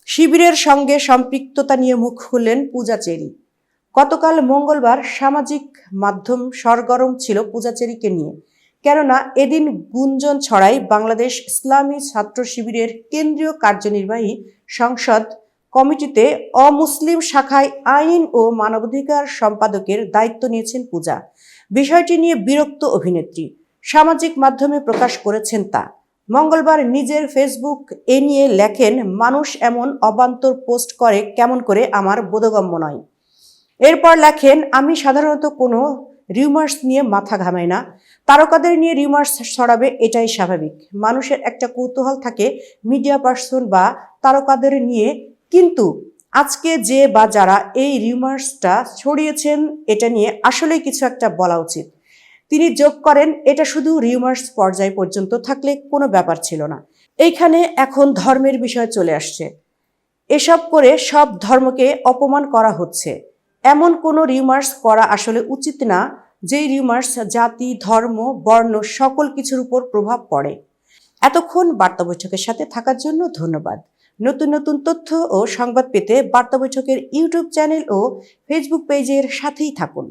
শিবিরের সঙ্গে সম্পৃক্ততা নিয়ে মুখ খুললেন পূজা চেরি। গতকাল মঙ্গলবার সামাজিক মাধ্যম সরগরম ছিল পূজা চেরিকে নিয়ে। কেননা এদিন গুঞ্জন ছড়ায় বাংলাদেশ ইসলামী ছাত্র শিবিরের কেন্দ্রীয় কার্যনির্বাহী সংসদ কমিটিতে অমুসলিম শাখায় আইন ও মানবাধিকার সম্পাদকের দায়িত্ব নিয়েছেন পূজা। বিষয়টি নিয়ে বিরক্ত অভিনেত্রী সামাজিক মাধ্যমে প্রকাশ করেছেন তা। মঙ্গলবার নিজের ফেসবুক এ নিয়ে লেখেন, মানুষ এমন অবান্তর পোস্ট করে কেমন করে আমার বোধগম্য নয়। এরপর লেখেন, আমি সাধারণত কোনো রিউমার্স নিয়ে মাথা ঘামাই না। তারকাদের নিয়ে রিউমার্স ছড়াবে এটাই স্বাভাবিক। মানুষের একটা কৌতূহল থাকে মিডিয়া পার্সন বা তারকাদের নিয়ে, কিন্তু আজকে যে বা যারা এই রিউমার্সটা ছড়িয়েছেন এটা নিয়ে আসলেই কিছু একটা বলা উচিত। তিনি যোগ করেন, এটা শুধু রিউমার্স পর্যায় পর্যন্ত থাকলে কোনো ব্যাপার ছিল না। এইখানে এখন ধর্মের বিষয় চলে আসছে। এসব করে সব ধর্মকে অপমান করা হচ্ছে। এমন কোনো রিউমার্স করা আসলে উচিত না, যেই রিউমার্স জাতি, ধর্ম, বর্ণ সকল কিছুর উপর প্রভাব পড়ে। এতক্ষণ বার্তা বৈঠকের সাথে থাকার জন্য ধন্যবাদ। নতুন নতুন তথ্য ও সংবাদ পেতে বার্তা বৈঠকের ইউটিউব চ্যানেল ও ফেসবুক পেজের সাথেই থাকুন।